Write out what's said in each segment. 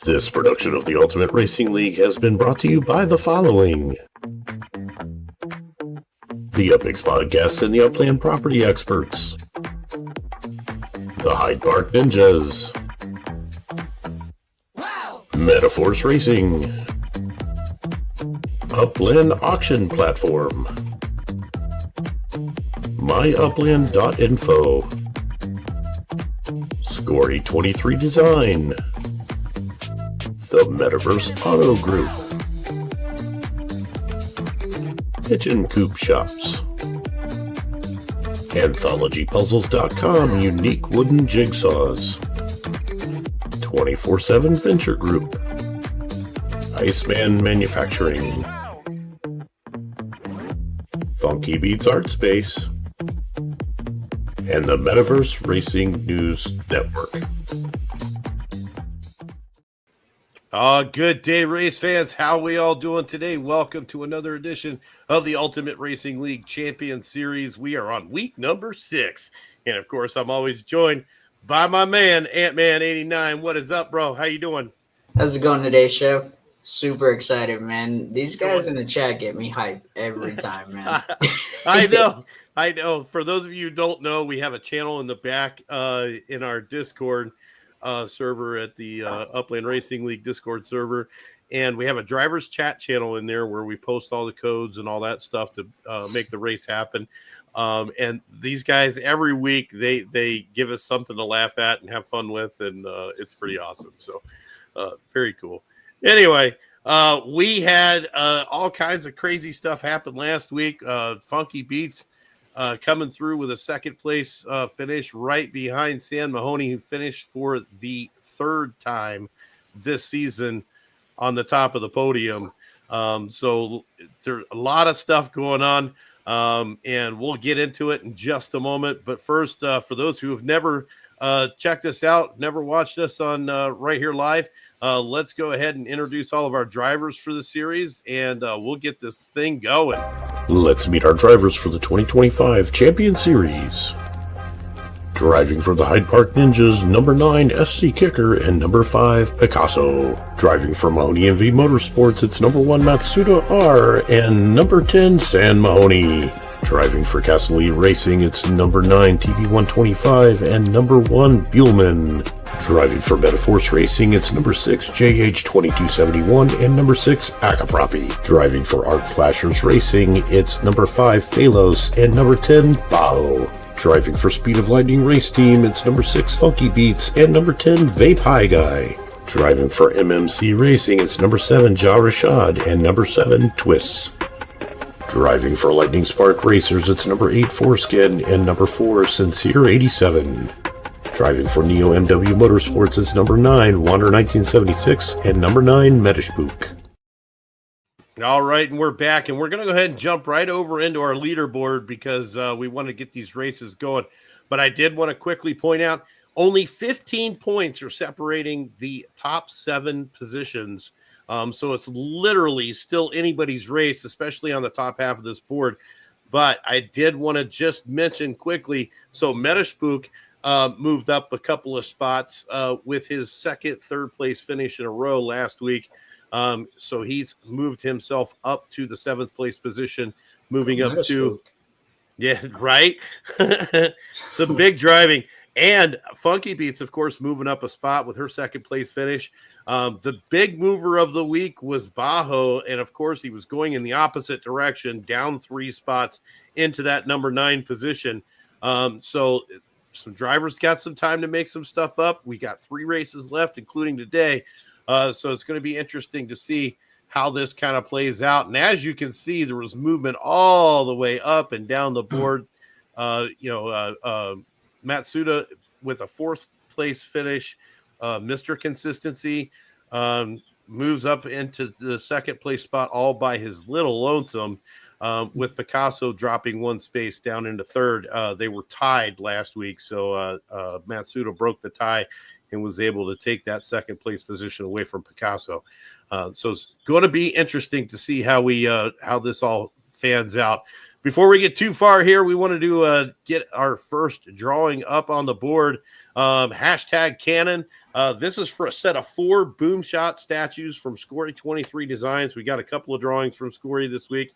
This production of the Ultimate Racing League has been brought to you by the following: the UPX Podcast and the Upland Property Experts, the Hyde Park Ninjas, MetaForce Racing, Upland Auction Platform, myupland.info, Scory23 Design, the MetaForce Auto Group, Pigeon Coop Shops, AnthologyPuzzles.com Unique Wooden Jigsaws, 24/7 Venture Group, Iceman Manufacturing, Funky Beats Art Space, and the MetaForce Racing News Network. Good day, race fans. How we all doing today? Welcome to another edition of the Ultimate Racing League Champion Series. We are on week number 6. And, of course, I'm always joined by my man, Ant-Man89. What is up, bro? How you doing? How's it going today, Chef? Super excited, man. These guys in the chat get me hyped every time, man. I know. For those of you who don't know, we have a channel in the back in our Discord server at the Upland Racing League Discord server, and we have a driver's chat channel in there where we post all the codes and all that stuff to make the race happen. And these guys every week they give us something to laugh at and have fun with, and it's pretty awesome. So very cool. Anyway, we had all kinds of crazy stuff happen last week. Funky Beats coming through with a second place finish right behind Sam Mahoney, who finished for the third time this season on the top of the podium. So there's a lot of stuff going on, and we'll get into it in just a moment. But first, for those who have never checked us out, never watched us on right here live, let's go ahead and introduce all of our drivers for the series, and we'll get this thing going. Let's meet our drivers for the 2025 Champion Series. Driving for the Hyde Park Ninjas, number 9 SC Kicker and number 5 Picasso. Driving for Mahoney MV Motorsports, it's number 1 Matsuda R and number 10 San Mahoney. Driving for Castelli Racing, it's number 9 TV125 and number 1 Buellman. Driving for MetaForce Racing, it's number 6 JH2271 and number 6 Akapropi. Driving for Art Flashers Racing, it's number 5 Phalos and number 10 Bao. Driving for Speed of Lightning Race Team, it's number 6 Funky Beats and number 10 Vape High Guy. Driving for MMC Racing, it's number 7 Ja Rashad and number 7 Twists. Driving for Lightning Spark Racers, it's number 8 Foreskin and number 4 Sincere 87. Driving for Neo MW Motorsports, it's number 9 Wander 1976 and number 9 Metishbook. All right, and we're back, and we're going to go ahead and jump right over into our leaderboard because we want to get these races going. But I did want to quickly point out only 15 points are separating the top 7 positions. So it's literally still anybody's race, especially on the top half of this board. But I did want to just mention quickly, so Metishbook moved up a couple of spots with his third place finish in a row last week. So he's moved himself up to the 7th place position, moving up to, yeah, right. Some big driving. And Funky Beats, of course, moving up a spot with her 2nd place finish. The big mover of the week was Bajo. And of course, he was going in the opposite direction, down 3 spots into that number 9 position. So some drivers got some time to make some stuff up. We got 3 races left, including today. So it's going to be interesting to see how this kind of plays out. And as you can see, there was movement all the way up and down the board. Matsuda with a 4th place finish. Mr. Consistency moves up into the 2nd place spot all by his little lonesome, with Picasso dropping 1 space down into 3rd. They were tied last week, so Matsuda broke the tie and was able to take that 2nd place position away from Picasso. So it's going to be interesting to see how this all fans out. Before we get too far here, we wanted to get our first drawing up on the board. Hashtag Cannon. This is for a set of 4 boom shot statues from Scory 23 Designs. We got a couple of drawings from Scory this week.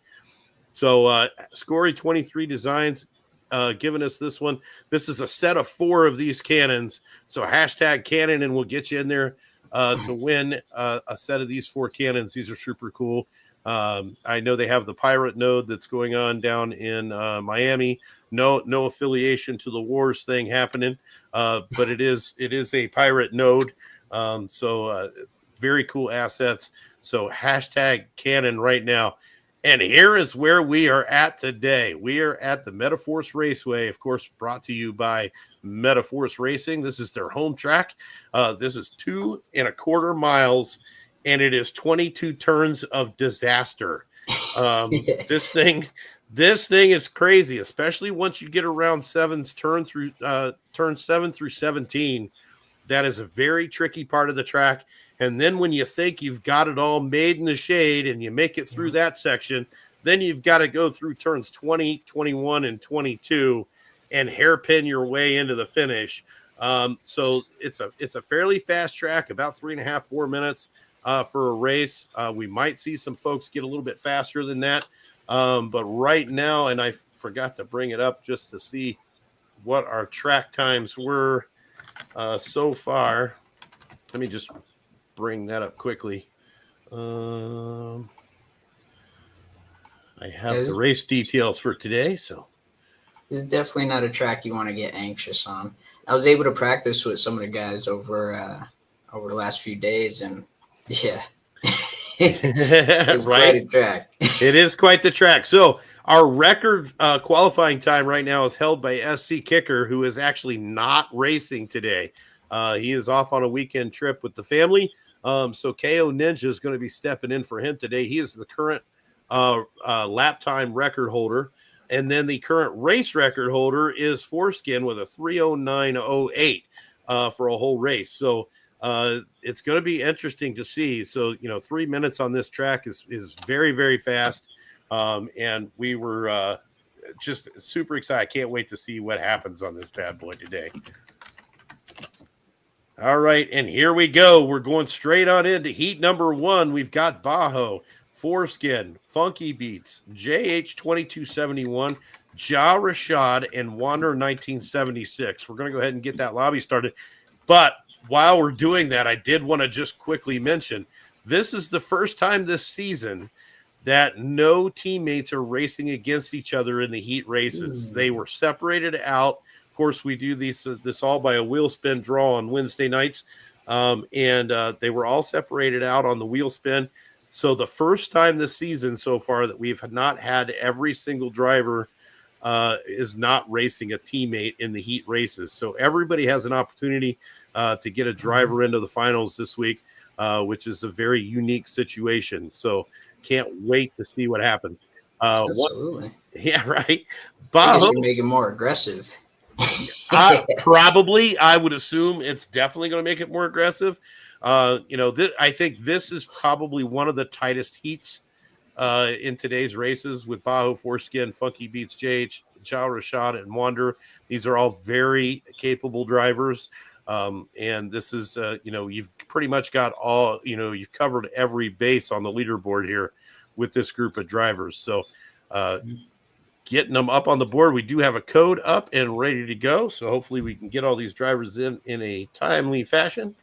So Scory 23 Designs giving us this one. This is a set of 4 of these cannons. So hashtag cannon and we'll get you in there to win a set of these 4 cannons. These are super cool. I know they have the pirate node that's going on down in Miami. No affiliation to the wars thing happening, but it is a pirate node. So very cool assets. So hashtag cannon right now. And here is where we are at today. We are at the MetaForce Raceway, of course, brought to you by MetaForce Racing. This is their home track. This is 2.25 miles, and it is 22 turns of disaster. This thing is crazy, especially once you get around turn 7 through 17. That is a very tricky part of the track. And then when you think you've got it all made in the shade and you make it through that section, then you've got to go through turns 20, 21, and 22 and hairpin your way into the finish. So it's a fairly fast track, about 3.5, 4 minutes for a race. We might see some folks get a little bit faster than that. But right now, and I forgot to bring it up just to see what our track times were so far. Let me just bring that up quickly. I have the race details for today, so this is definitely not a track you want to get anxious on. I was able to practice with some of the guys over the last few days, and yeah, it's right? quite a track. It is quite the track. So our record qualifying time right now is held by SC Kicker, who is actually not racing today. He is off on a weekend trip with the family. So KO Ninja is going to be stepping in for him today. He is the current lap time record holder. And then the current race record holder is Foreskin with a 3:09:08 for a whole race. So it's going to be interesting to see. So, 3 minutes on this track is very, very fast. And we were just super excited. I can't wait to see what happens on this bad boy today. All right, and here we go. We're going straight on into heat number 1. We've got Bajo, Foreskin, Funky Beats, JH2271, Ja Rashad, and Wander 1976. We're going to go ahead and get that lobby started. But while we're doing that, I did want to just quickly mention, this is the first time this season that no teammates are racing against each other in the heat races. They were separated out. Of course, we do this all by a wheel spin draw on Wednesday nights, and they were all separated out on the wheel spin. So the first time this season so far that we've not had every single driver is not racing a teammate in the heat races. So everybody has an opportunity to get a driver into the finals this week, which is a very unique situation. So can't wait to see what happens. Absolutely. Yeah, right. I guess you make it more aggressive. I would assume it's definitely going to make it more aggressive. I think this is probably one of the tightest heats in today's races with Bajo, Foreskin, Funky Beats, JH, Ja Rashad, and Wander. These are all very capable drivers. And this is, you've pretty much got all, you've covered every base on the leaderboard here with this group of drivers. So, getting them up on the board. We do have a code up and ready to go. So hopefully we can get all these drivers in a timely fashion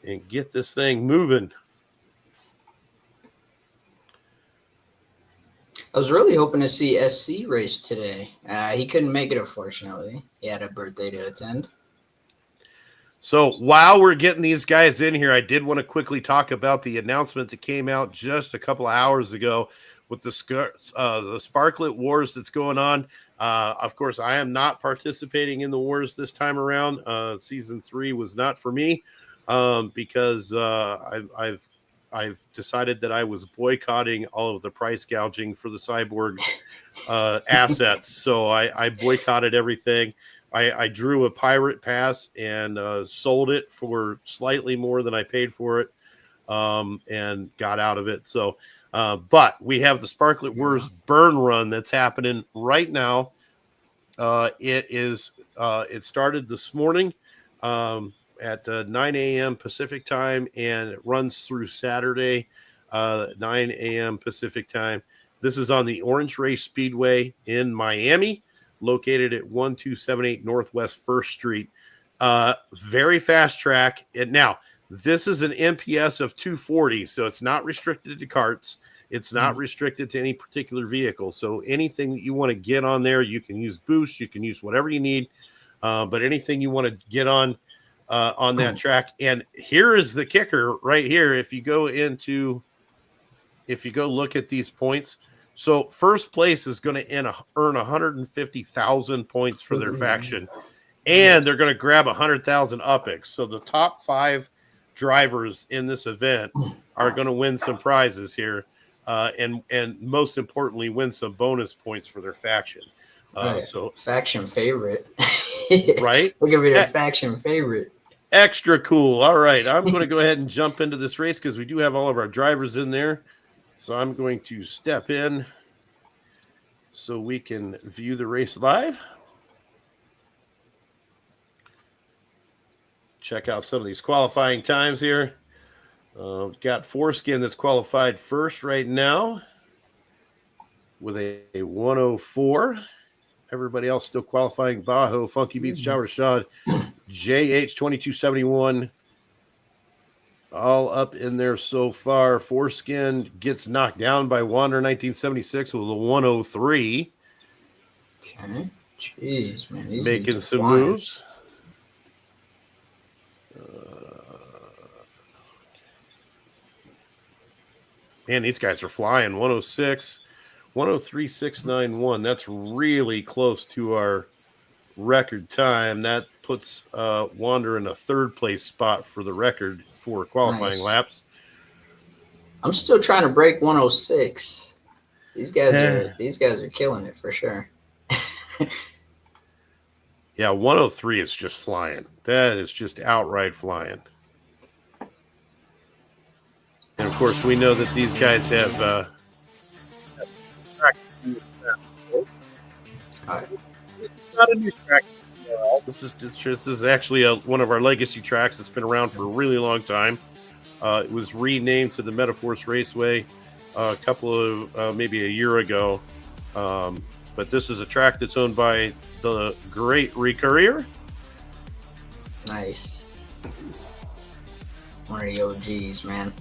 and get this thing moving. I was really hoping to see SC race today. He couldn't make it, unfortunately. He had a birthday to attend. So while we're getting these guys in here, I did want to quickly talk about the announcement that came out just a couple of hours ago with the Sparklet Wars that's going on. Of course, I am not participating in the wars this time around. Season 3 was not for me because I've decided that I was boycotting all of the price gouging for the Cyborg assets. So I boycotted everything. I drew a pirate pass and sold it for slightly more than I paid for it and got out of it. So, but we have the Sparklet Wars burn run that's happening right now. It started this morning. at 9 a.m. Pacific time, and it runs through Saturday, 9 a.m. Pacific time. This is on the Orange Race Speedway in Miami, located at 1278 Northwest 1st Street. Very fast track. And now, this is an MPS of 240, so it's not restricted to karts. It's not restricted to any particular vehicle. So anything that you want to get on there, you can use boost, you can use whatever you need. But anything you want to get on that track. And here is the kicker right here. If you go look at these points, so first place is going to earn 150,000 points for their faction, and they're going to grab 100,000 UPX. So the top 5 drivers in this event are going to win some prizes here, and most importantly, win some bonus points for their faction. So faction favorite, right? We're gonna be their faction favorite. Extra cool. All right, I'm going to go ahead and jump into this race because we do have all of our drivers in there. So I'm going to step in so we can view the race live. Check out some of these qualifying times here. We've got Foreskin that's qualified first right now with a 104. Everybody else still qualifying. Bajo, Funky Beats, John Rashad, JH 2271. All up in there so far. Foreskin gets knocked down by Wander 1976 with a 103. Okay. Jeez, man. Making some moves. Man, these guys are flying. 106, 103.691. That's really close to our record time. That puts Wander in a 3rd place spot for the record for qualifying laps. I'm still trying to break 106. These guys are killing it for sure. Yeah, 103 is just flying. That is just outright flying. And of course, we know that these guys have not a new track. This is actually one of our legacy tracks that's been around for a really long time. It was renamed to the MetaForce Raceway a couple of maybe a year ago. But this is a track that's owned by the great Recourier. Nice. One of the OGs, man.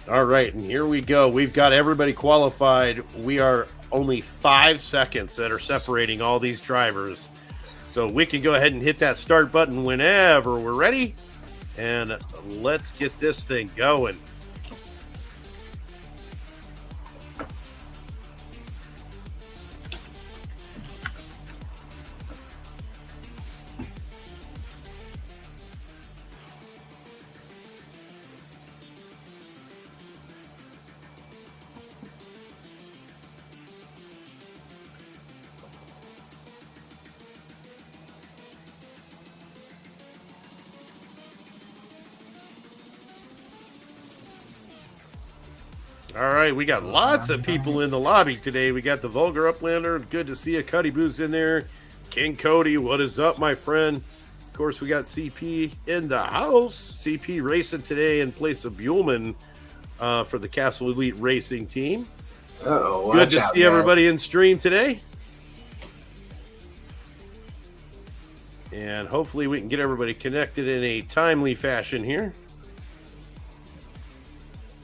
All right, and here we go. We've got everybody qualified. We are only 5 seconds that are separating all these drivers. So we can go ahead and hit that start button whenever we're ready. And let's get this thing going. All right, we got lots of people in the lobby today. We got the Vulgar Uplander. Good to see you. Cuddy Boo's in there. King Cody, what is up, my friend? Of course, we got CP in the house. CP racing today in place of Buellman for the Castle Elite Racing team. Good to see everybody in stream today. And hopefully we can get everybody connected in a timely fashion here.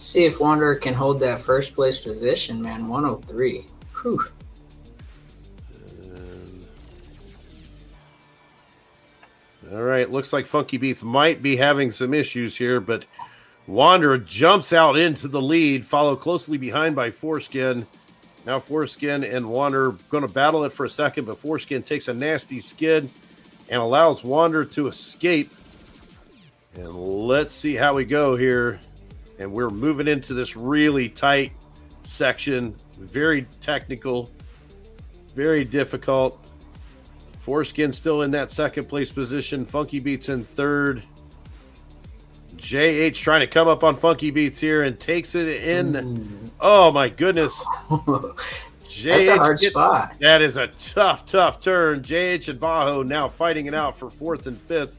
See if Wanderer can hold that 1st place position, man. 103. Whew. All right, looks like Funky Beats might be having some issues here, but Wanderer jumps out into the lead, followed closely behind by Foreskin. Now Foreskin and Wanderer going to battle it for a second, but Foreskin takes a nasty skid and allows Wanderer to escape. And let's see how we go here. And we're moving into this really tight section. Very technical. Very difficult. Foreskin still in that 2nd place position. Funky Beats in 3rd. JH trying to come up on Funky Beats here and takes it in. Ooh. Oh, my goodness. That's a hard spot. That is a tough turn. JH and Bajo now fighting it out for 4th and 5th.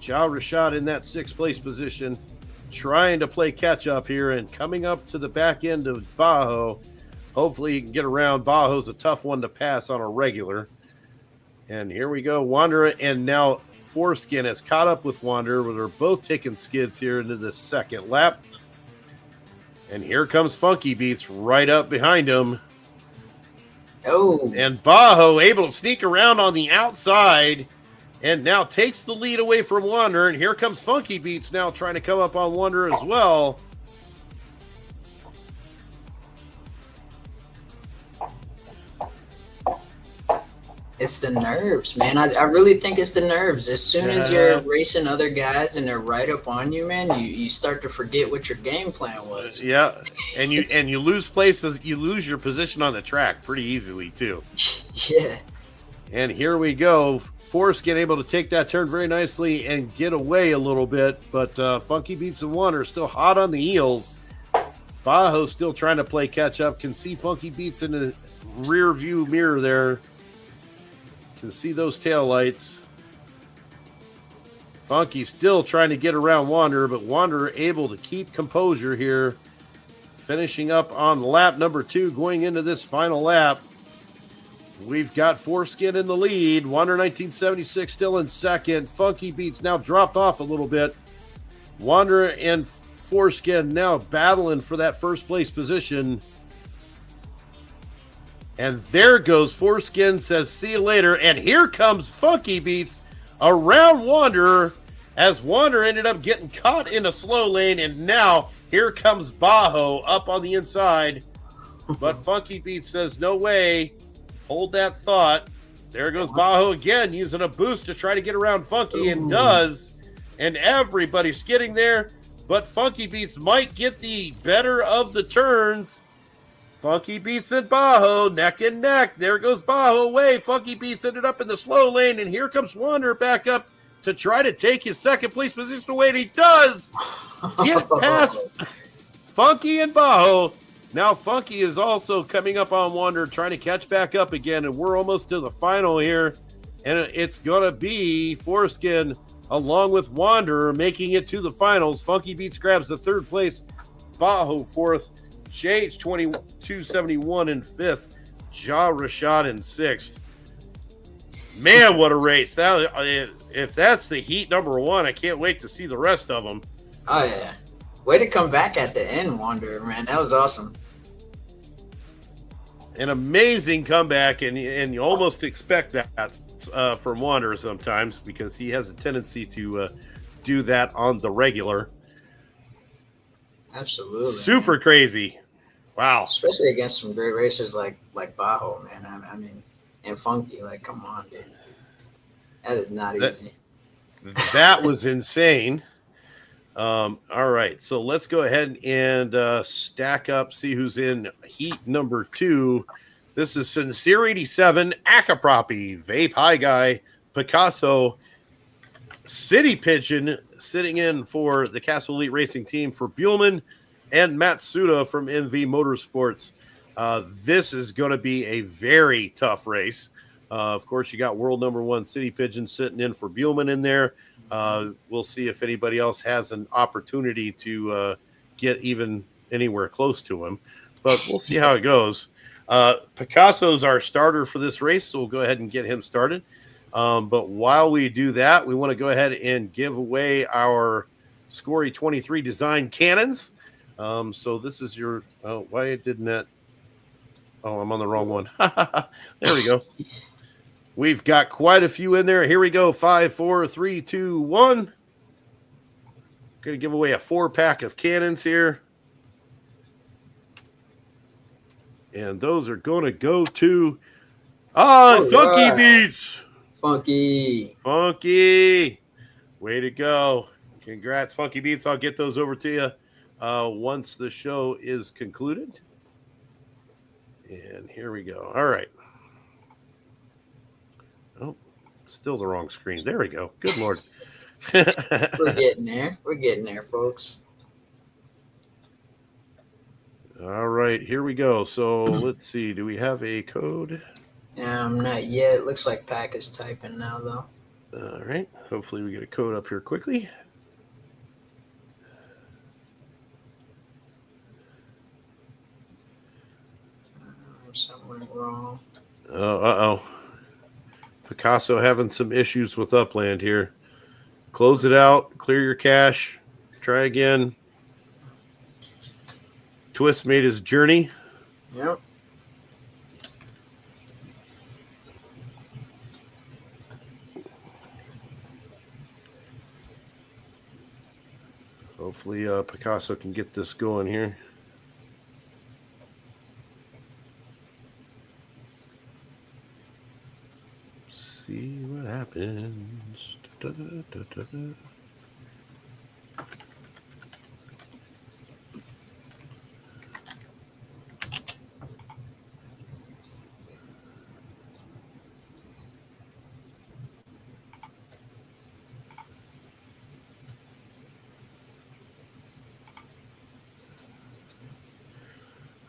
Ja Rashad in that 6th place position, trying to play catch up here and coming up to the back end of Bajo. Hopefully he can get around. Bajo's a tough one to pass on a regular. And here we go. Wanderer and now Foreskin has caught up with Wanderer, where they're both taking skids here into the 2nd lap. And here comes Funky Beats right up behind him. Oh. And Bajo able to sneak around on the outside and now takes the lead away from Wanderer. And here comes Funky Beats now trying to come up on Wanderer as well. It's the nerves, man. I really think it's the nerves. As soon as you're racing other guys and they're right up on you, man, you start to forget what your game plan was. Yeah, and you lose places. You lose your position on the track pretty easily too. Yeah. And here we go. Foreskin able to take that turn very nicely and get away a little bit, but Funky Beats and Wanderer still hot on the heels. Bajo still trying to play catch up. Can see Funky Beats in the rear view mirror there. Can see those tail lights. Funky still trying to get around Wanderer, but Wanderer able to keep composure here. Finishing up on lap number 2, going into this final lap. We've got Foreskin in the lead. Wanderer 1976 still in 2nd. Funky Beats now dropped off a little bit. Wanderer and Foreskin now battling for that 1st place position. And there goes Foreskin, says, see you later. And here comes Funky Beats around Wanderer as Wanderer ended up getting caught in a slow lane. And now here comes Bajo up on the inside. But Funky Beats says, no way. Hold that thought. There goes Bajo again, using a boost to try to get around Funky, and does. And everybody's skidding there. But Funky Beats might get the better of the turns. Funky Beats and Bajo, neck and neck. There goes Bajo away. Funky Beats ended up in the slow lane, and here comes Wanderer back up to try to take his 2nd place position away, and he does get past Funky and Bajo. Now Funky is also coming up on Wanderer, trying to catch back up again, and we're almost to the final here, and it's going to be Foreskin along with Wanderer making it to the finals. Funky Beats grabs the 3rd place, Bajo 4th, JH 2271 in 5th, Ja Rashad in 6th. Man, what a race. If that's the heat number 1, I can't wait to see the rest of them. Oh, yeah. Way to come back at the end, Wanderer, man. That was awesome. An amazing comeback, and you almost expect that from Wanderer sometimes, because he has a tendency to do that on the regular. Absolutely. Super man. Crazy. Wow. Especially against some great racers like Bajo, man. I mean, and Funky. Like, come on, dude. That is not easy. That was insane. All right. So let's go ahead and stack up, see who's in heat number 2. This is Sincere 87, Akaproppy, Vape High Guy, Picasso, City Pigeon sitting in for the Castle Elite Racing Team for Buellman, and Matsuda from MV Motorsports. This is going to be a very tough race. Of course, you got world number 1 City Pigeon sitting in for Buellman in there. We'll see if anybody else has an opportunity to get even anywhere close to him, but we'll see how it goes. Picasso's our starter for this race, so we'll go ahead and get him started. But while we do that, we want to go ahead and give away our Scory 23 design cannons. So this is your, why didn't that? Oh, I'm on the wrong one. There we go. We've got quite a few in there. Here we go. 5, 4, 3, 2, 1. Going to give away a 4-pack of cannons here. And those are going to go to Funky Beats. Funky. Way to go. Congrats, Funky Beats. I'll get those over to you once the show is concluded. And here we go. All right. Oh, still the wrong screen. There we go. Good Lord. We're getting there. We're getting there, folks. All right, here we go. So let's see. Do we have a code? Not yet. Looks like Pack is typing now, though. All right. Hopefully we get a code up here quickly. Something went wrong. Uh-oh. Picasso having some issues with Upland here. Close it out. Clear your cache. Try again. Twist made his journey. Yep. Hopefully Picasso can get this going here. See what happens. Da, da, da, da, da.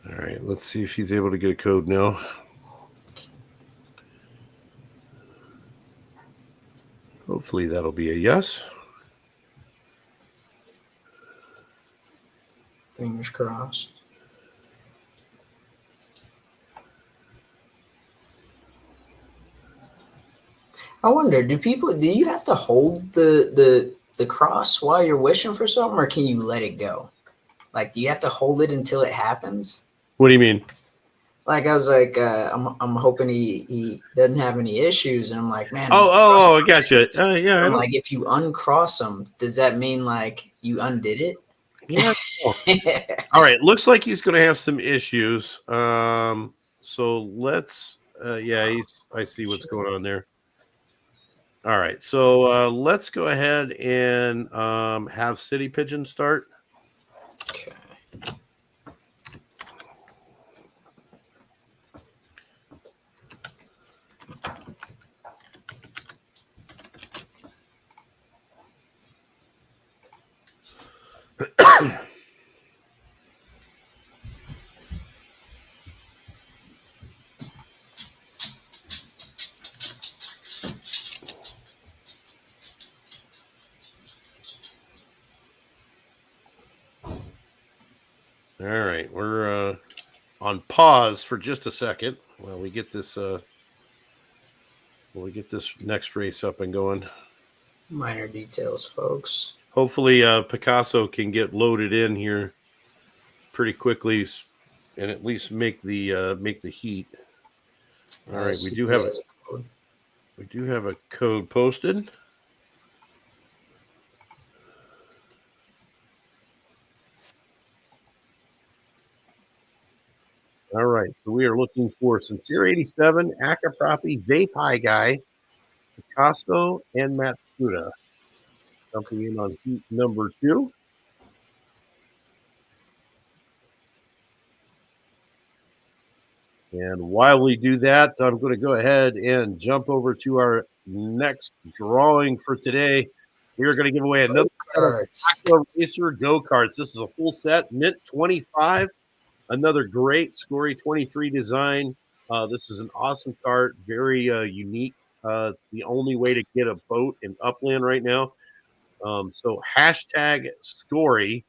All right, let's see if he's able to get a code now. Hopefully that'll be a yes. Fingers crossed. I wonder, do you have to hold the cross while you're wishing for something, or can you let it go? Like, do you have to hold it until it happens? What do you mean? Like, I was like, I'm hoping he doesn't have any issues, and I'm like, man. I gotcha. Yeah. I'm like, if you uncross them, does that mean like you undid it? Yeah. All right. Looks like he's going to have some issues. So let's. I see what's going on there. All right. So let's go ahead and have City Pigeon start. Okay. All right. We're on pause for just a second while we get this. Next race up and going. Minor details, folks. Hopefully, Picasso can get loaded in here pretty quickly, and at least make the heat. All right, we do have a code posted. All right, so we are looking for Sincere 87, Akapropi, Vape High Guy, Picasso, and Matsuda. Jumping in on heat number 2. And while we do that, I'm going to go ahead and jump over to our next drawing for today. We are going to give away another Racer go-karts. This is a full set, Mint 25. Another great Scory 23 design. This is an awesome cart, very unique. It's the only way to get a boat in Upland right now. So hashtag Scory,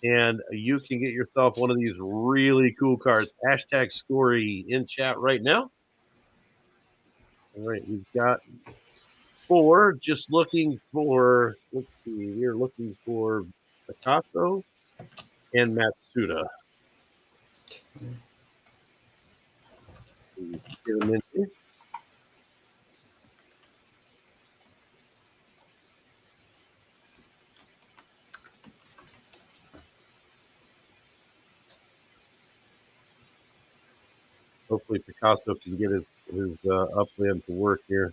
and you can get yourself one of these really cool cards. Hashtag Scory in chat right now. All right, we've got 4. Just looking for, let's see, we're looking for Picasso and Matsuda. Get them in here. Hopefully Picasso can get his Upland to work here.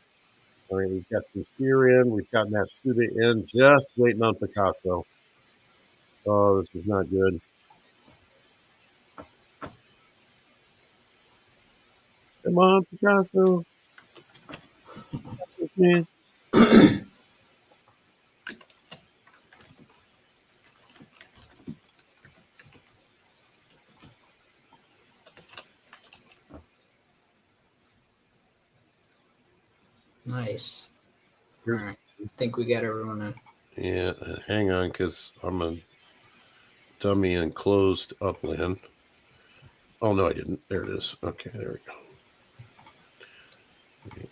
All right, we've got some Sincere in. We've got Matsuda in. Just waiting on Picasso. Oh, this is not good. Come on, Picasso. Man. Nice. All right. I think we got everyone in. Yeah, hang on, because I'm a dummy and closed upland. Oh, no, I didn't. There it is. Okay, there we go.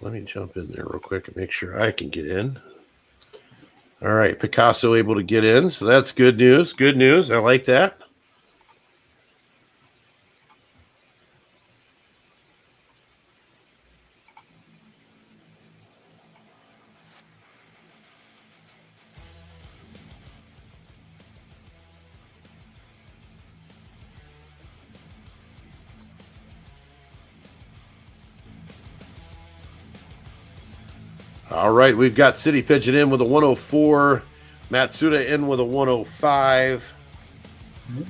Let me jump in there real quick and make sure I can get in. All right, Picasso able to get in, so that's good news. Good news. I like that. All right, we've got City Pigeon in with a 104, Matsuda in with a 105. Mm-hmm.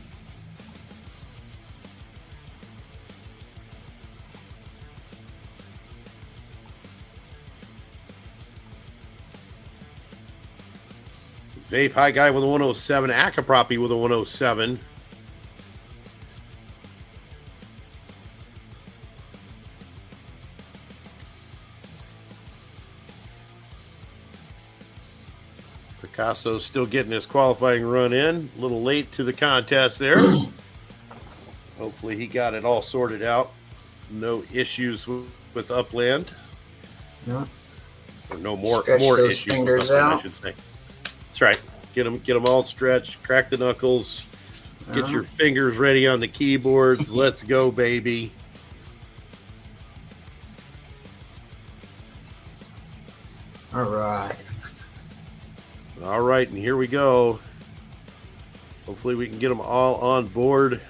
Vape High Guy with a 107, Akaproppy with a 107. Picasso still getting his qualifying run in. A little late to the contest there. Hopefully he got it all sorted out. No issues with upland. Yeah. Or no more Stretch more those issues fingers with upland, out. I should say. That's right. Get them all stretched. Crack the knuckles. Get your fingers ready on the keyboards. Let's go, baby. All right. All right, and here we go. Hopefully we can get them all on board.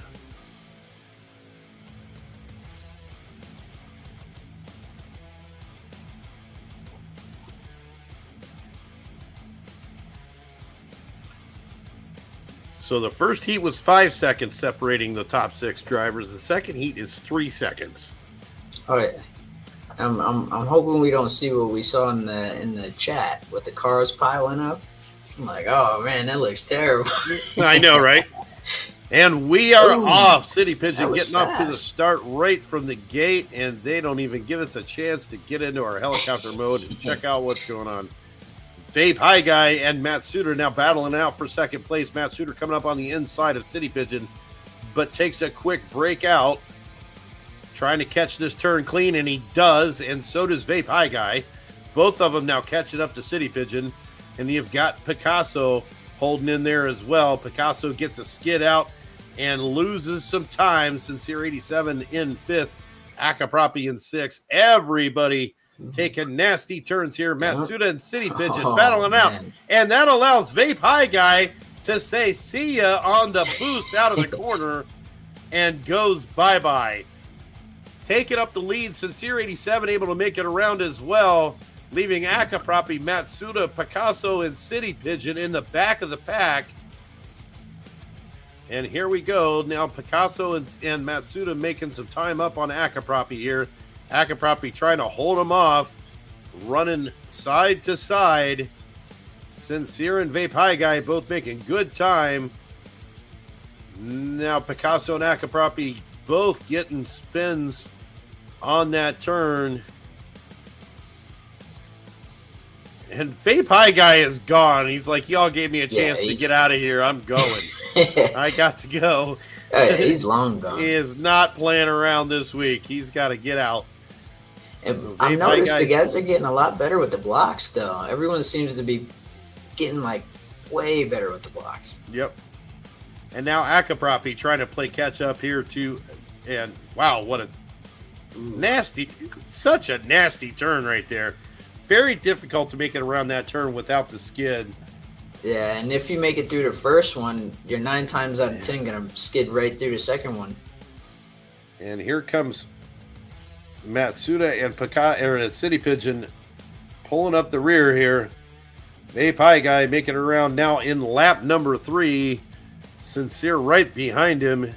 So the first heat was 5 seconds separating the top 6 drivers. The second heat is 3 seconds. Oh yeah. I'm hoping we don't see what we saw in the chat with the cars piling up. I'm like, oh man, that looks terrible. I know, right? And we are Ooh, off. City Pigeon was getting off to the fast. start right from the gate, and they don't even give us a chance to get into our helicopter mode and check out what's going on. Vape High Guy and Matt Suter now battling out for second place. Matt Suter coming up on the inside of City Pigeon, but takes a quick break out, trying to catch this turn clean, and he does, and so does Vape High Guy. Both of them now catching up to City Pigeon, and you've got Picasso holding in there as well. Picasso gets a skid out and loses some time. Sincere 87 in 5th, Akaproppy in 6th. Everybody taking nasty turns here. Matsuda and City Pigeon battling out, and that allows Vape High Guy to say see ya on the boost out of the corner and goes bye-bye. Taking up the lead, Sincere 87 able to make it around as well, leaving Akaproppy, Matsuda, Picasso, and City Pigeon in the back of the pack. And here we go. Now Picasso and Matsuda making some time up on Akaproppy here. Akaproppy trying to hold him off, running side to side. Sincere and Vape High Guy both making good time. Now Picasso and Akaproppy both getting spins on that turn. And Vape High Guy is gone. He's like, y'all gave me a chance to get out of here. I'm going. I got to go. He's long gone. He is not playing around this week. He's got to get out. And I've noticed the guys are getting a lot better with the blocks, though. Everyone seems to be getting, like, way better with the blocks. Yep. And now Akaproppy trying to play catch-up here, too. And, wow, what a nasty, such a nasty turn right there. Very difficult to make it around that turn without the skid. Yeah, and if you make it through the first one, you're 9 times out of 10 going to skid right through the second one. And here comes Matsuda and City Pigeon pulling up the rear here. Vape High Guy making it around now in lap number 3. Sincere right behind him.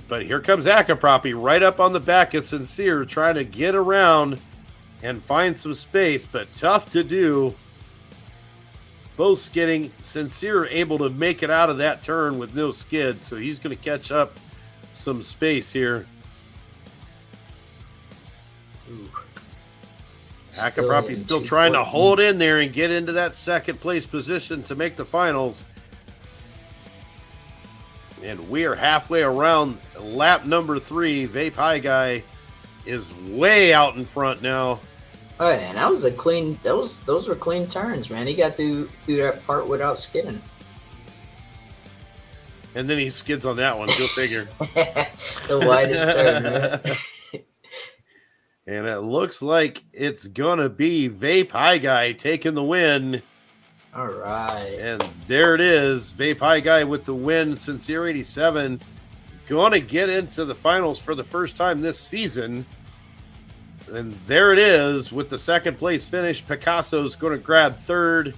But here comes Akaproppy right up on the back of Sincere, trying to get around and find some space, but tough to do. Both skidding. Sincere able to make it out of that turn with no skid, so he's going to catch up some space here. Ooh. Akapropi's still trying to hold in there and get into that second place position to make the finals. And we are halfway around lap number 3. Vape High Guy is way out in front now. Oh yeah, that was a clean. Those were clean turns, man. He got through that part without skidding. And then he skids on that one. Go figure. The widest turn, man. And it looks like it's gonna be Vape High Guy taking the win. All right. And there it is. Vape High Guy with the win. Sincere 87 gonna get into the finals for the first time this season. And there it is with the second place finish. Picasso's gonna grab third.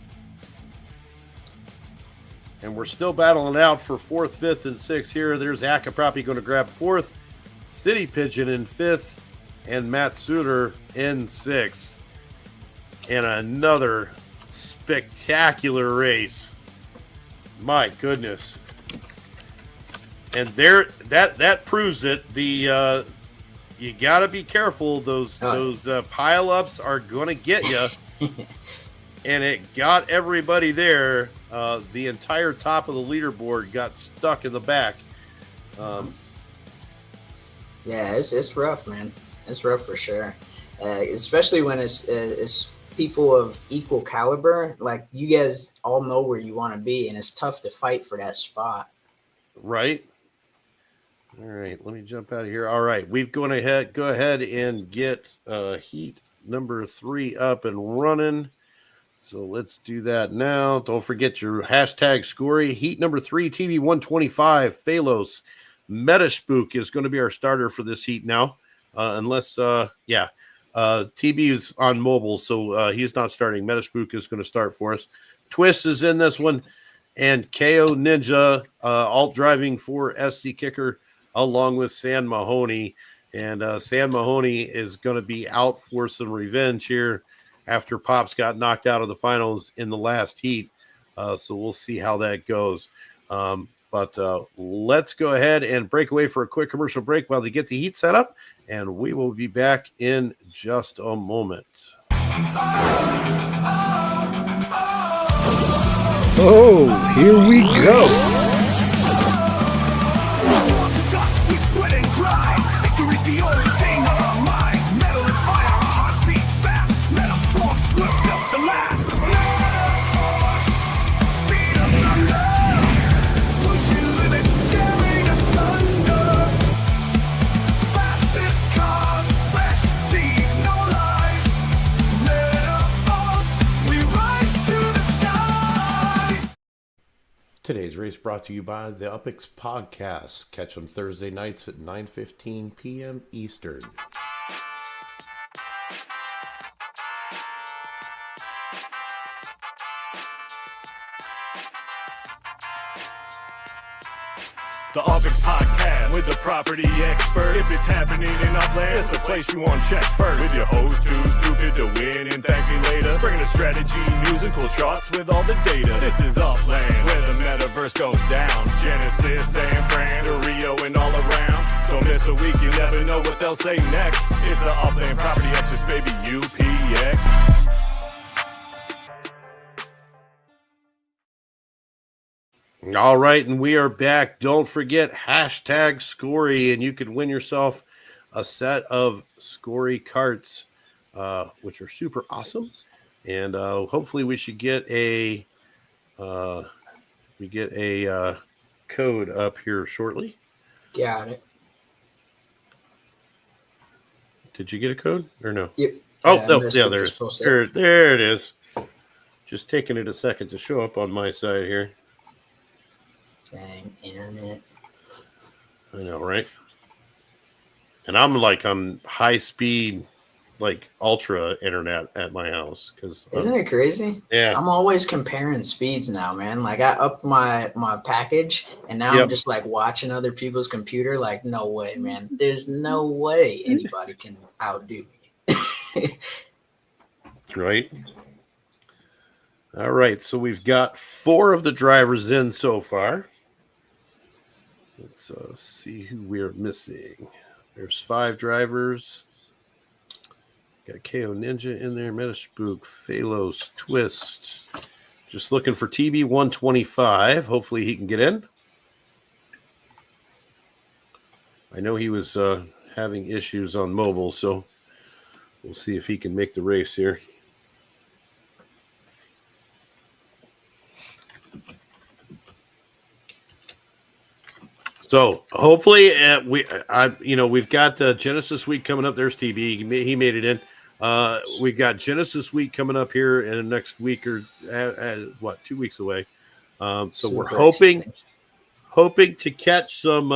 And we're still battling out for 4th, 5th, and 6th here. There's Akapropi going to grab 4th, City Pigeon in 5th, and Matt Suter in 6th. And another spectacular race. My goodness. And there, that proves it. The you got to be careful. Those pile-ups are going to get you. And it got everybody there. The entire top of the leaderboard got stuck in the back. Yeah, it's rough, man. It's rough for sure. Especially when it's people of equal caliber. Like, you guys all know where you want to be, and it's tough to fight for that spot. Right. All right, let me jump out of here. All right, we've go ahead and get heat number 3 up and running. So let's do that now. Don't forget your hashtag Scory. Heat number 3, TV 125, Phalos. Metaspook is going to be our starter for this heat now. Unless, TB is on mobile, so he's not starting. Metaspook is going to start for us. Twist is in this one. And KO Ninja, alt driving for SD Kicker, along with San Mahoney. And San Mahoney is going to be out for some revenge here after Pops got knocked out of the finals in the last heat. So we'll see how that goes. But let's go ahead and break away for a quick commercial break while they get the heat set up, and we will be back in just a moment. Oh, here we go. Today's race brought to you by the UPX podcast. Catch them Thursday nights at 9:15 p.m. Eastern. The UPX podcast with the property expert. If it's happening in Upland, it's the place you want to check first. With your host who's stupid to win and thank me later. Bringing the strategy, news, and cool charts with all the data. This is Upland, where the metaverse goes down. Genesis, San Fran, to Rio, and all around. Don't miss a week, you never know what they'll say next. It's the Upland property experts, baby, UPX. All right, and we are back. Don't forget hashtag Scory, and you could win yourself a set of Scory carts, which are super awesome. And hopefully, we should get a code up here shortly. Got it. Did you get a code or no? Yep. Oh, no, yeah, there it is. Just taking it a second to show up on my side here. Dang, internet. I know, right? And I'm like on high speed, like ultra internet at my house. Isn't it crazy? Yeah. I'm always comparing speeds now, man. Like, I upped my package, and now I'm just like watching other people's computer. Like, no way, man. There's no way anybody can outdo me. Right. All right. So we've got 4 of the drivers in so far. Let's see who we're missing. There's 5 drivers. Got KO Ninja in there, Metaspook, Phalos, Twist. Just looking for TB 125. Hopefully he can get in. I know he was having issues on mobile, so we'll see if he can make the race here. So hopefully we've got Genesis Week coming up. There's TB. He made it in. We've got Genesis Week coming up here in the next week or 2 weeks away. So we're hoping to catch some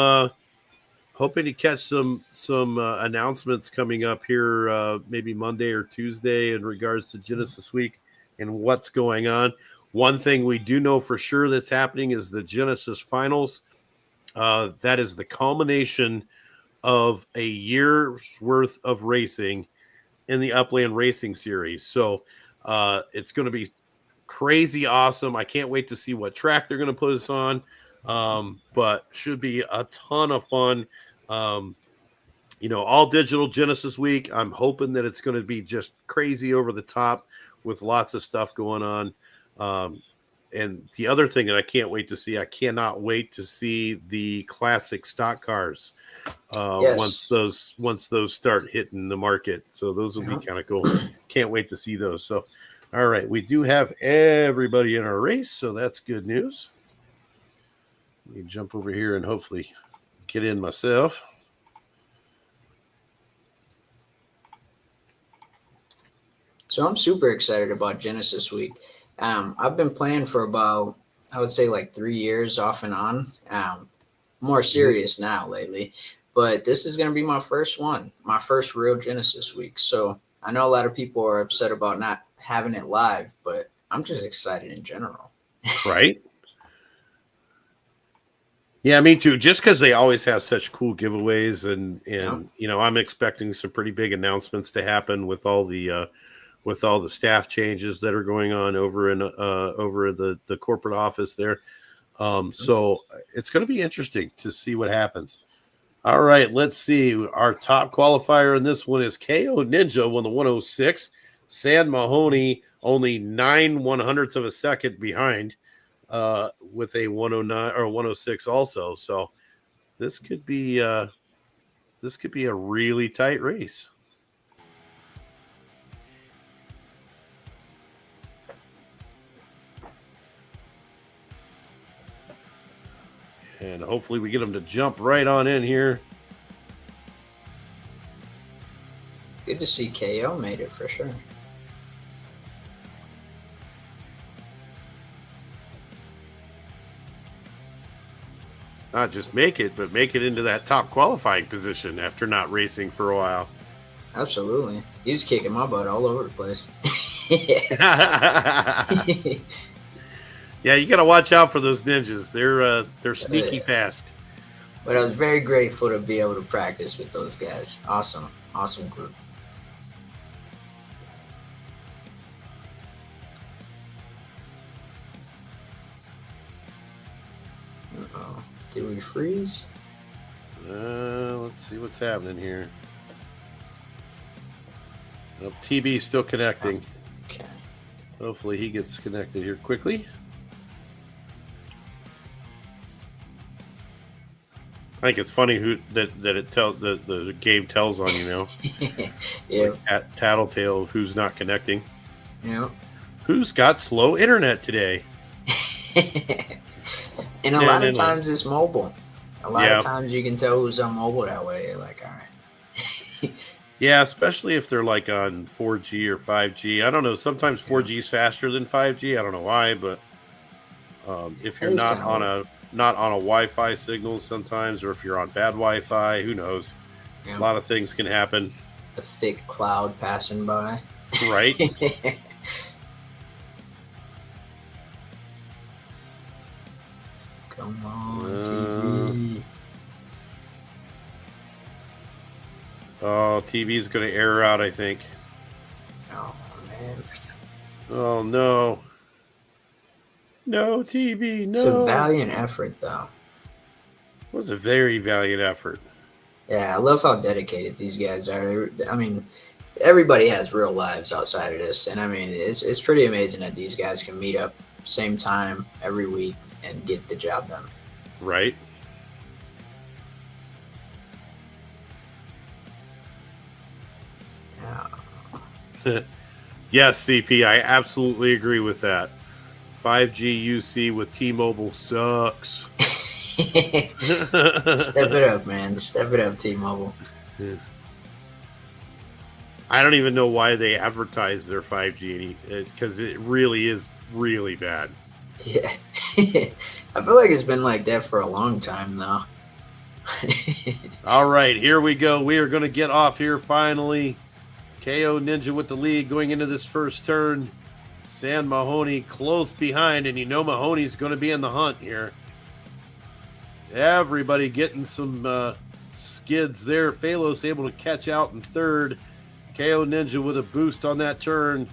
announcements coming up here maybe Monday or Tuesday in regards to Genesis Week and what's going on. One thing we do know for sure that's happening is the Genesis Finals. That is the culmination of a year's worth of racing in the Upland Racing Series. So it's going to be crazy awesome. I can't wait to see what track they're going to put us on, but should be a ton of fun. All digital Genesis Week. I'm hoping that it's going to be just crazy over the top with lots of stuff going on. And the other thing that I can't wait to see, I cannot wait to see the classic stock cars once those start hitting the market. So those will be kind of cool. Can't wait to see those. So, all right, we do have everybody in our race, so that's good news. Let me jump over here and hopefully get in myself. So I'm super excited about Genesis Week. I've been playing for about, I would say, like 3 years off and on. More serious now lately, but this is going to be my first one, my first real Genesis Week. So I know a lot of people are upset about not having it live, but I'm just excited in general. Right? Yeah, me too. Just because they always have such cool giveaways, and I'm expecting some pretty big announcements to happen with all the staff changes that are going on over in the corporate office there. So it's going to be interesting to see what happens. All right, let's see. Our top qualifier in this one is KO Ninja, won the 106. San Mahoney only 9/100ths of a second behind with a 109 or 106 also. So this could be a really tight race. And hopefully we get them to jump right on in here. Good to see KO made it for sure. Not just make it, but make it into that top qualifying position after not racing for a while. Absolutely. He was kicking my butt all over the place. Yeah, you got to watch out for those ninjas. They're sneaky fast. But I was very grateful to be able to practice with those guys. Awesome group. Uh-oh. Did we freeze? Let's see what's happening here. Well, TB still connecting. Okay. Hopefully he gets connected here quickly. I think it's funny that it tells the game tells on you now. Yeah. Like tattletale of who's not connecting. Yeah. Who's got slow internet today? And a lot of times it's mobile. A lot of times you can tell who's on mobile that way. You're like, all right. Yeah, especially if they're like on 4G or 5G. I don't know. Sometimes 4G is faster than 5G. I don't know why, but if you're not on a Wi-Fi signal sometimes, or if you're on bad Wi-Fi, who knows? Yeah. A lot of things can happen. A thick cloud passing by. Right. Come on, TV. Oh, TV's going to air out, I think. Oh, man. Oh, no. No, TV, no. It's a valiant effort, though. It was a very valiant effort. Yeah, I love how dedicated these guys are. I mean, everybody has real lives outside of this, and I mean, it's pretty amazing that these guys can meet up same time every week and get the job done. Right. Yeah. Yes, CP, I absolutely agree with that. 5G UC with T-Mobile sucks. Step it up, man. Step it up, T-Mobile. I don't even know why they advertise their 5G because it really is really bad. Yeah. I feel like it's been like that for a long time, though. All right, here we go. We are going to get off here finally. KO Ninja with the lead going into this first turn. San Mahoney close behind, and you know Mahoney's going to be in the hunt here. Everybody getting some skids there. Phalos able to catch out in third. KO Ninja with a boost on that turn.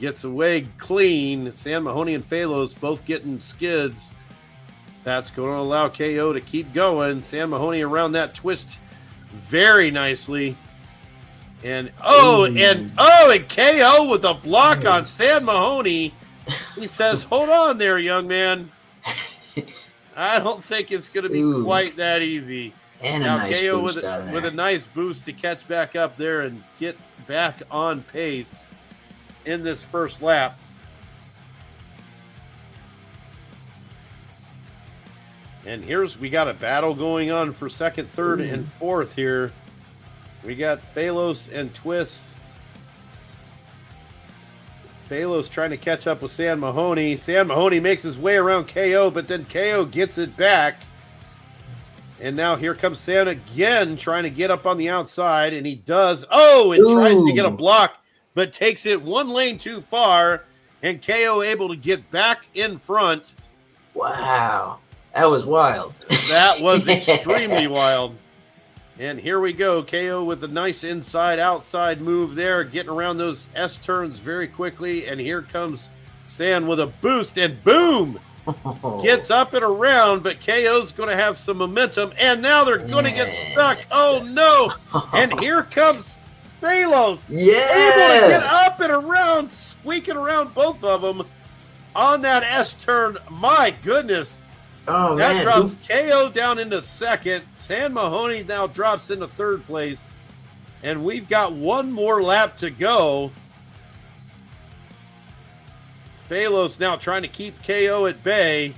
Gets away clean. San Mahoney and Phalos both getting skids. That's going to allow KO to keep going. San Mahoney around that twist very nicely. And KO with a block on San Mahoney. He says, hold on there, young man. I don't think it's going to be quite that easy. And now a nice KO boost with a nice boost to catch back up there and get back on pace in this first lap. And we got a battle going on for second, third, and fourth here. We got Phalos and Twist. Phalos trying to catch up with San Mahoney. San Mahoney makes his way around KO, but then KO gets it back. And now here comes San again, trying to get up on the outside, and he does. Oh, and tries to get a block, but takes it one lane too far, and KO able to get back in front. Wow, that was wild. That was extremely wild. And here we go. KO with a nice inside-outside move there, getting around those S-turns very quickly. And here comes San with a boost, and boom! Gets up and around, but KO's going to have some momentum. And now they're going to get stuck. Oh, no! And here comes Phalos. Yeah! Able to get up and around, squeaking around both of them on that S-turn. My goodness. Oh, that man. drops KO down into second. San Mahoney now drops into third place. And we've got one more lap to go. Phalos now trying to keep KO at bay.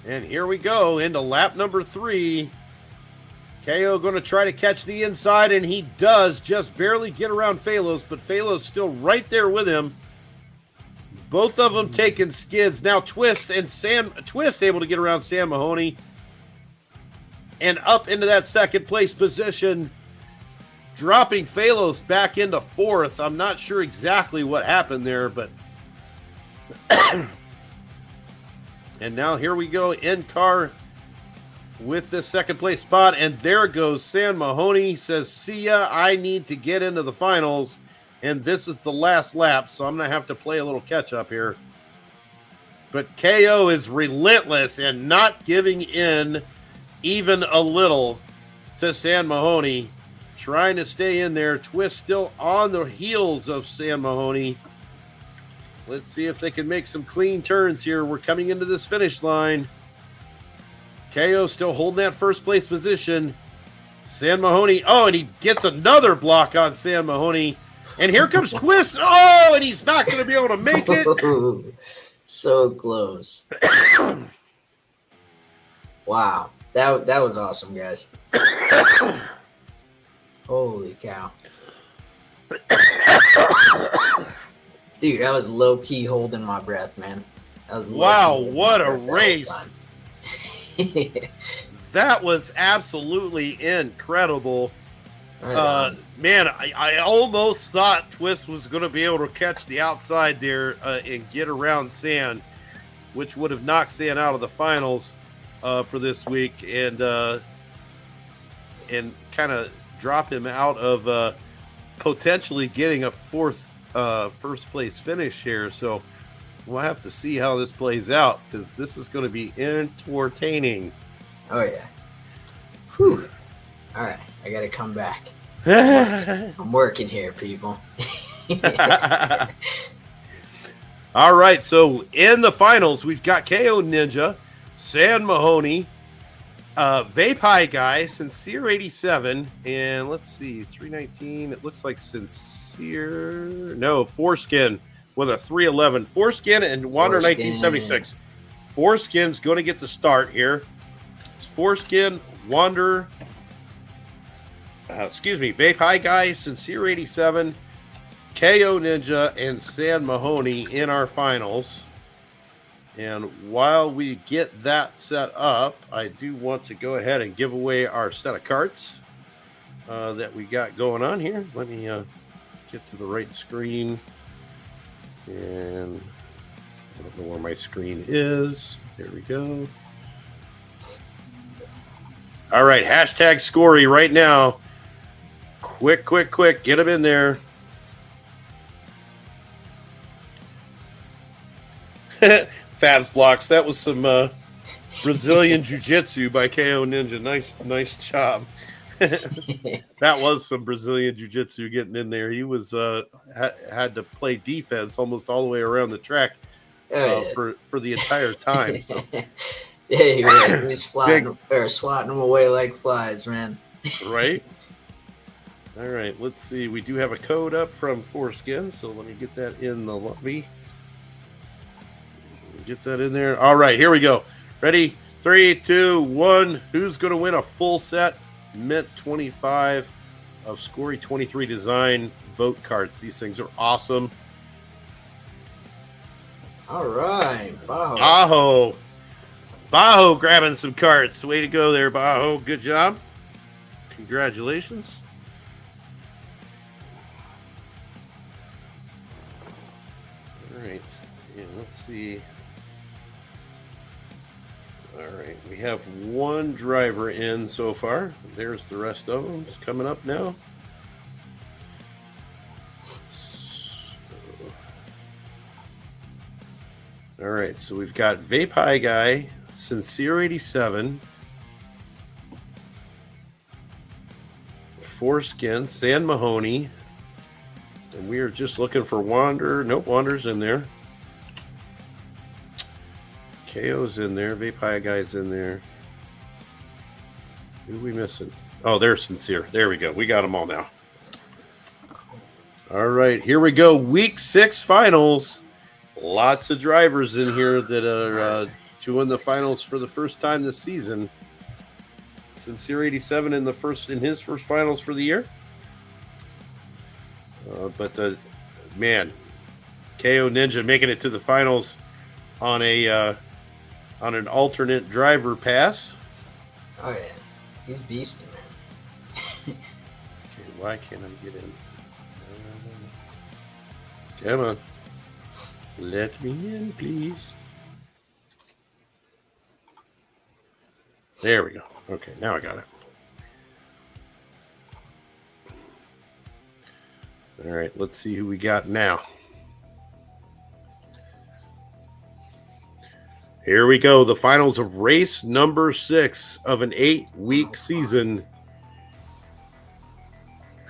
And here we go into lap number 3. KO going to try to catch the inside, and he does just barely get around Phalos, but Phalos still right there with him. Both of them taking skids. Now Twist able to get around San Mahoney and up into that second place position, dropping Phalos back into fourth. I'm not sure exactly what happened there, but and now here we go in car with the second place spot, and there goes San Mahoney. Says, see ya, I need to get into the finals. And this is the last lap, so I'm going to have to play a little catch-up here. But KO is relentless and not giving in even a little to San Mahoney. Trying to stay in there. Twist still on the heels of San Mahoney. Let's see if they can make some clean turns here. We're coming into this finish line. KO still holding that first place position. San Mahoney, and he gets another block on San Mahoney. And here comes Twist. Oh, and he's not going to be able to make it. So close. Wow. That was awesome, guys. Holy cow. Dude, I was low-key holding my breath, man. Wow, what a race. That was absolutely incredible. Man, I almost thought Twist was going to be able to catch the outside there and get around San, which would have knocked San out of the finals for this week and kind of drop him out of potentially getting a first place finish here. So we'll have to see how this plays out because this is going to be entertaining. Oh, yeah. Whew. All right, I got to come back. I'm working here, people. All right, so in the finals, we've got KO Ninja, San Mahoney, Vape High Guy, Sincere 87, and let's see, 319. It looks like Foreskin with a 311. Foreskin and Wander 1976. Foreskin's going to get the start here. It's Foreskin, Wander, Vape High Guy, Sincere 87, KO Ninja, and San Mahoney in our finals. And while we get that set up, I do want to go ahead and give away our set of carts that we got going on here. Let me get to the right screen. And I don't know where my screen is. There we go. All right, hashtag Scory right now. Quick. Get them in there. Fabs blocks. That was some Brazilian jiu-jitsu by KO Ninja. Nice job. That was some Brazilian jiu-jitsu getting in there. He was had to play defense almost all the way around the track for the entire time. So. Yeah, he was swatting them away like flies, man. Right? All right, let's see. We do have a code up from Foreskin, so let me get that in the lobby. Get that in there. All right, here we go. Ready? 3, 2, 1. Who's going to win a full set Mint 25 of Scory 23 design boat carts? These things are awesome. All right, Bajo. Bajo grabbing some carts. Way to go there, Bajo. Good job. Congratulations. All right. Yeah, let's see. All right. We have one driver in so far. There's the rest of them. It's coming up now. All right. So we've got Vape High Guy, Sincere 87, Foreskin, San Mahoney, and we are just looking for Wander. Nope, Wander's in there. KO's in there. Vape High Guy's in there. Who are we missing? Oh, there's Sincere. There we go. We got them all now. All right, here we go. Week 6 finals. Lots of drivers in here that are doing the finals for the first time this season. Sincere 87 in his first finals for the year. But man, KO Ninja making it to the finals on an alternate driver pass. Oh yeah, he's beastie, man. Okay, why can't I get in? Come on, let me in, please. There we go. Okay, now I got it. All right, let's see who we got now. Here we go. The finals of race number 6 of an 8-week season.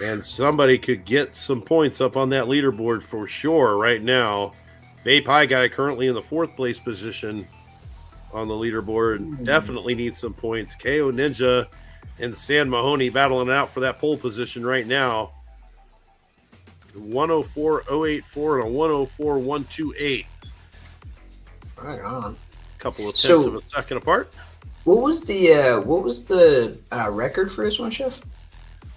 And somebody could get some points up on that leaderboard for sure right now. Vape High Guy currently in the 4th place position on the leaderboard. Definitely needs some points. KO Ninja and San Mahoney battling out for that pole position right now. 104.084 and a 104.128. Right on. Couple of tenths of a second apart. What was the record for this one, Chef?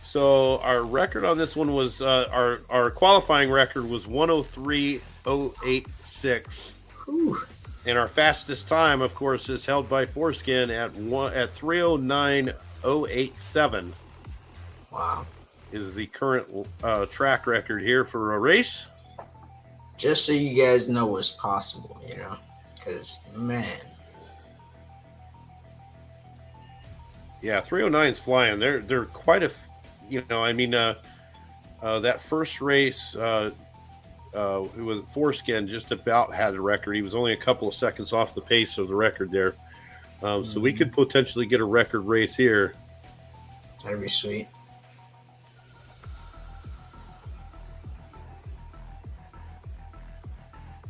So our record on this one was our qualifying record was 103.086. Whew. And our fastest time, of course, is held by Foreskin at 309.087. Wow. Is the current track record here for a race. Just so you guys know what's possible, you know, because man, yeah, 309's flying. They're quite a, I mean, that first race, who was Foreskin just about had the record. He was only a couple of seconds off the pace of the record there, so we could potentially get a record race here. That'd be sweet.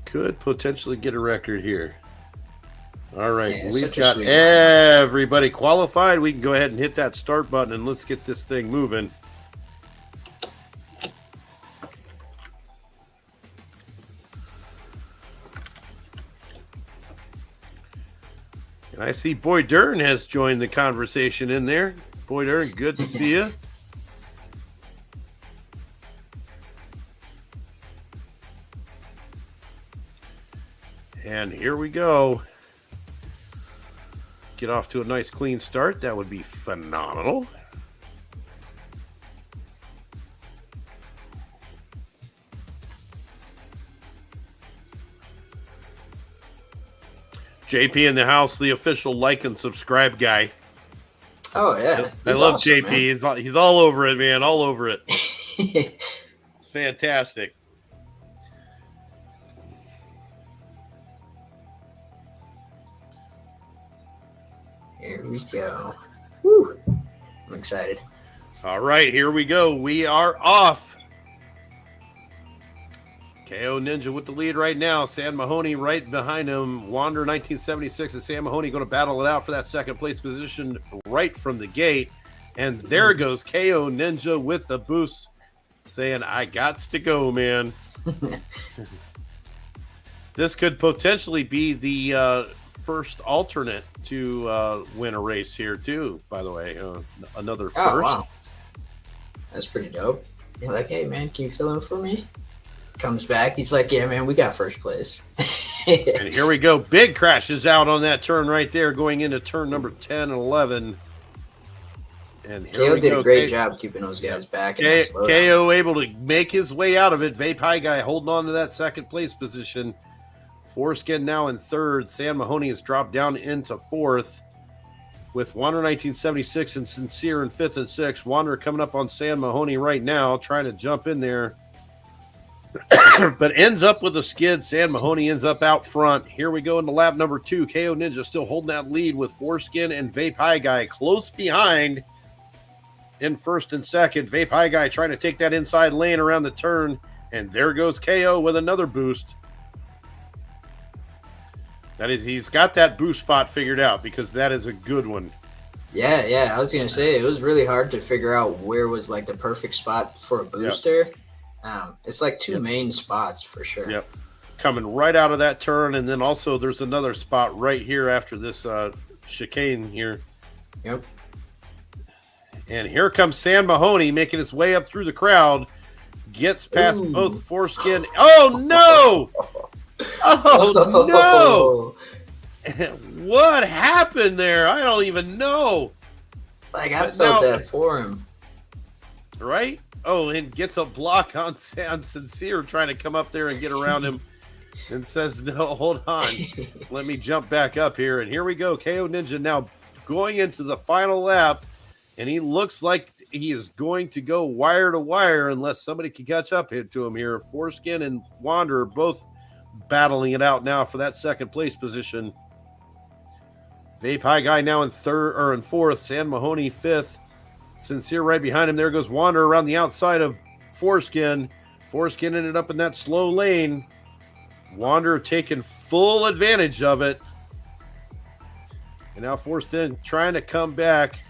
Could potentially get a record here. All right, Yeah, we've such a got sweet everybody qualified. We can go ahead and hit that start button and let's get this thing moving. And I see Boy Dern has joined the conversation in there. Boy Dern, good to see you. And here we go. Get off to a nice clean start. That would be phenomenal. JP in the house, the official like and subscribe guy. Oh yeah, I love awesome, JP. man. He's all over it, man. All over it. It's fantastic. Here we go. Woo. I'm excited. All right, here we go. We are off. KO Ninja with the lead right now. Sam Mahoney right behind him. Wander 1976 and Sam Mahoney going to battle it out for that second place position right from the gate. And there goes KO Ninja with the boost saying, I gots to go, man. This could potentially be the first alternate to win a race here too, by the way. Another first. Oh, wow. That's pretty dope. You're like, hey, man, can you fill in for me? Comes back. He's like, yeah, man, we got first place. And here we go. Big crashes out on that turn right there, going into turn number 10 and 11. And here KO we did go. a great job keeping those guys back. KO able to make his way out of it. Vape High Guy holding on to that second place position. Foreskin now in third. Sam Mahoney has dropped down into fourth, with Wander 1976 and Sincere in fifth and sixth. Wander coming up on Sam Mahoney right now, trying to jump in there. But ends up with a skid. Sam Mahoney ends up out front. Here we go into lap number 2. KO Ninja still holding that lead with Foreskin and Vape High Guy close behind in first and second. Vape High Guy trying to take that inside lane around the turn. And there goes KO with another boost. That is, he's got that boost spot figured out because that is a good one. Yeah. I was going to say, it was really hard to figure out where was like the perfect spot for a booster. Yep. It's like two main spots for sure. Yep. Coming right out of that turn. And then also there's another spot right here after this chicane here. Yep. And here comes Sam Mahoney making his way up through the crowd. Gets past both Foreskin. Oh, no! Oh, no! What happened there? I don't even know. Like, I felt that for him. Right? Oh, and gets a block on Sincere trying to come up there and get around him and says, no, hold on. Let me jump back up here. And here we go. KO Ninja now going into the final lap. And he looks like he is going to go wire to wire unless somebody can catch up to him here. Foreskin and Wander are both battling it out now for that second place position. Vape High Guy now in third or in fourth. Sam Mahoney fifth. Sincere right behind him. There goes Wander around the outside of Foreskin. Foreskin ended up in that slow lane. Wander taking full advantage of it. And now Foreskin trying to come back.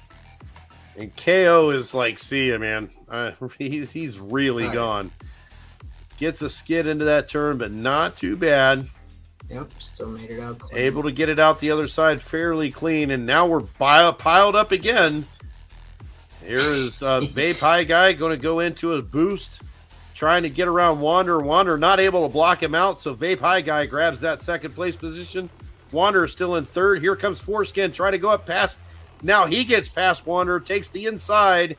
And KO is like, see ya, man. He's really gone. Gets a skid into that turn, but not too bad. Yep, still made it out clean. Able to get it out the other side fairly clean. And now we're piled up again. Here is Vape High Guy going to go into a boost, trying to get around Wander. Wander not able to block him out, so Vape High Guy grabs that second place position. Wander is still in third. Here comes Foreskin, trying to go up past. Now he gets past Wander, takes the inside.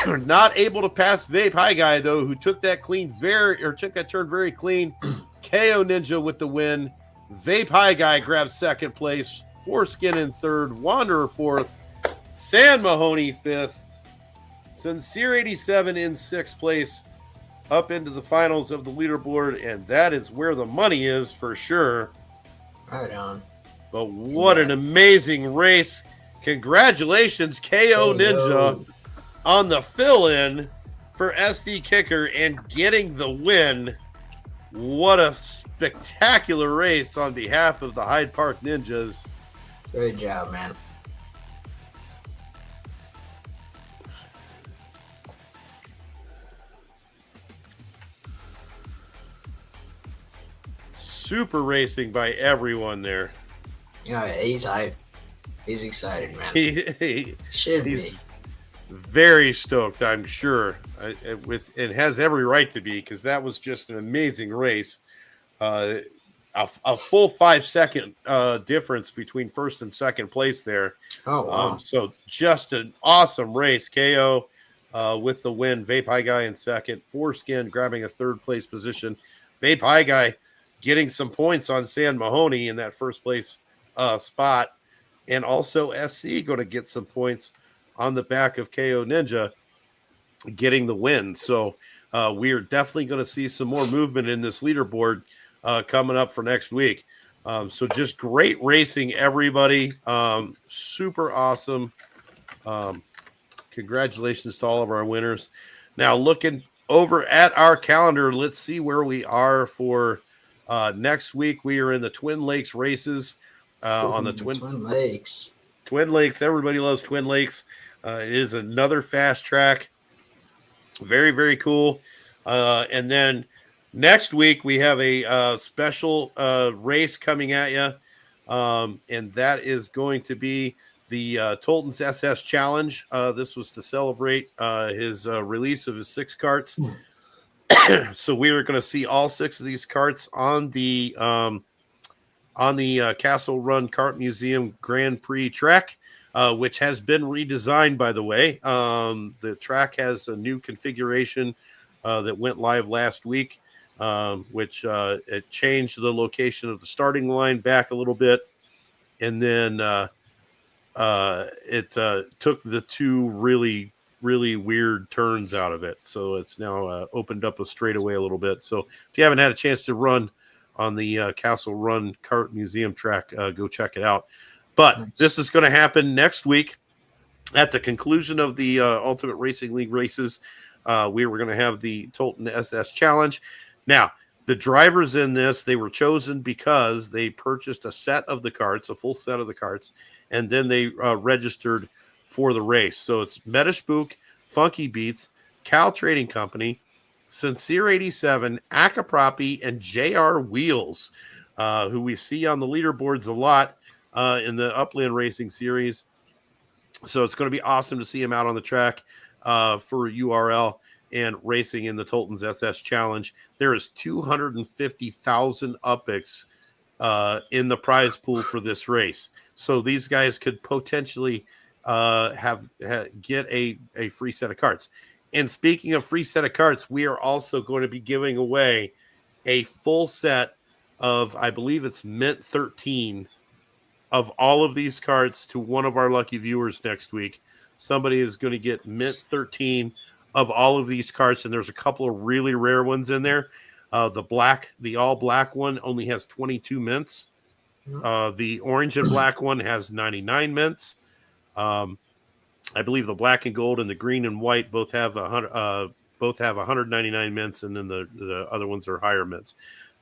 Not able to pass Vape High Guy, though, who took that took that turn very clean. KO Ninja with the win. Vape High Guy grabs second place. Foreskin in third. Wanderer fourth. Sam Mahoney fifth. Sincere 87 in sixth place. Up into the finals of the leaderboard, and that is where the money is for sure. Right on. But what an amazing race. Congratulations, KO Ninja, on the fill-in for SD Kicker and getting the win. What a spectacular race on behalf of the Hyde Park Ninjas. Good job, man. Super racing by everyone there. Yeah, he's hyped. He's excited, man. He's be. very stoked, I'm sure, and has every right to be, because that was just an amazing race. A full 5-second difference between first and second place there. Oh, wow. So just an awesome race. KO with the win. Vape High Guy in second. Foreskin grabbing a third place position. Vape High Guy getting some points on San Mahoney in that first place spot. And also SC going to get some points on the back of KO Ninja getting the win. So we are definitely going to see some more movement in this leaderboard coming up for next week. So just great racing, everybody. Super awesome. Congratulations to all of our winners. Now looking over at our calendar, let's see where we are for next week. We are in the Twin Lakes races on the Twin Lakes. Twin Lakes. Everybody loves Twin Lakes. It is another fast track. Very, very cool. And then next week we have a special race coming at you. And that is going to be the Tolton's SS Challenge. This was to celebrate his release of his 6 carts. So we are going to see all 6 of these carts on the Castle Run Kart Museum Grand Prix track, which has been redesigned, by the way. The track has a new configuration that went live last week, which it changed the location of the starting line back a little bit. And then it took the 2 really, really weird turns out of it. So it's now opened up a straightaway a little bit. So if you haven't had a chance to run on the Castle Run Kart Museum track, go check it out. But this is going to happen next week at the conclusion of the Ultimate Racing League races. We were going to have the Tolton SS Challenge. Now, the drivers in this, they were chosen because they purchased a set of the carts, a full set of the carts, and then they registered for the race. So it's Metaspook, Funky Beats, Cal Trading Company, Sincere 87, Akaproppy, and JR Wheels, who we see on the leaderboards a lot in the Upland Racing Series. So it's going to be awesome to see him out on the track for URL and racing in the Tolton's SS Challenge. There is 250,000 UPX in the prize pool for this race. So these guys could potentially get a free set of carts. And speaking of free set of carts, we are also going to be giving away a full set of, I believe it's Mint 13, of all of these carts to one of our lucky viewers next week. Somebody is going to get Mint 13 of all of these carts, and there's a couple of really rare ones in there. The all black one only has 22 mints. The orange and black one has 99 mints. I believe the black and gold and the green and white both have 199 mints, and then the other ones are higher mints.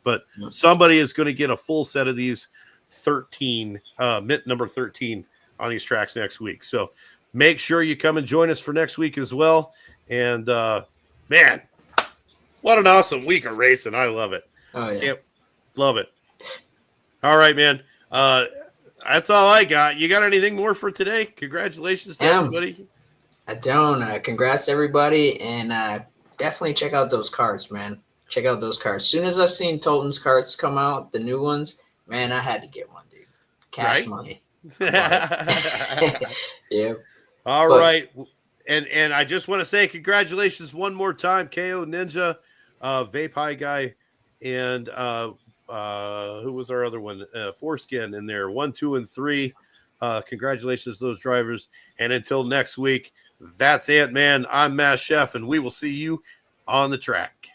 But somebody is going to get a full set of these 13 mint number 13 on these tracks next week. So make sure you come and join us for next week as well. And man, what an awesome week of racing! I love it. Oh yeah, love it. All right, man. That's all I got. You got anything more for today? Congratulations to everybody. I don't. Congrats to everybody, and definitely check out those carts, man. Check out those carts. As soon as I seen Tolton's carts come out, the new ones, man, I had to get one, dude. Cash money. Yeah. All right. And I just want to say congratulations one more time, KO Ninja, Vape High Guy, and who was our other one? Foreskin in there. 1, 2, and 3. Congratulations to those drivers. And until next week, that's Ant-Man. I'm Mass Chef, and we will see you on the track.